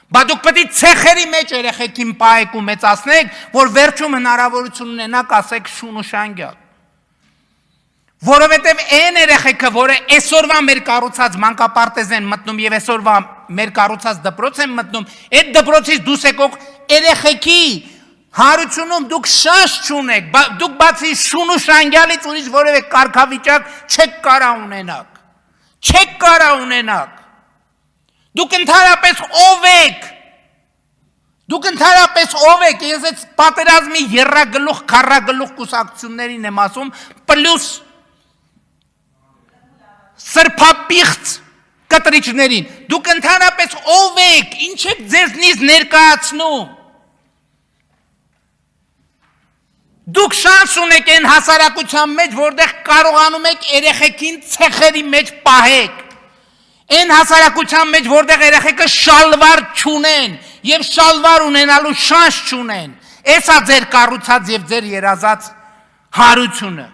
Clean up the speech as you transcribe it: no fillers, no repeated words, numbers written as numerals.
Բա դուք պետք է ցեխերի մեջ երեխեքին պահեք ու մեծացնեք, որ վերջում հնարավորություն ունենաք ասեք շուն ու շանգյալ։ Որովհետև այն երեխեքը, որը այսօրվա մեր կառուցած մանկապարտեզ են մտնում եւ այսօրվա մեր կառուցած դպրոց են մտնում, այդ դպրոցից դուրս եկող երեխեքի հարությունում դուք շանս չունեք, դուք բացի շուն ու շանգյալից ուրիշ որևէ կարգավիճակ չեք կարող ունենաք։ Չեք կարող ունենաք։ Դուք ընդհանրապես ով եք, ես այդ պատերազմի երրագլուխ, քառագլուխ կուսակցություններին եմ ասում, պլյուս սրբապիղծ կտրիչներին, դուք ընդհանրապես ով եք, ինչ եք ձեզնից ներկայացնում, դուք շանս ունեք այն հասարակության մեջ, որտեղ կարողանում եք երեխեքին ցեխերի մեջ պահեք, այն հասարակության մեջ, որտեղ երեխեքը շալվար չունեն եւ շալվար ունենալու շանս չունեն, էսա ձեր կառուցած եւ ձեր երազած հարությունը։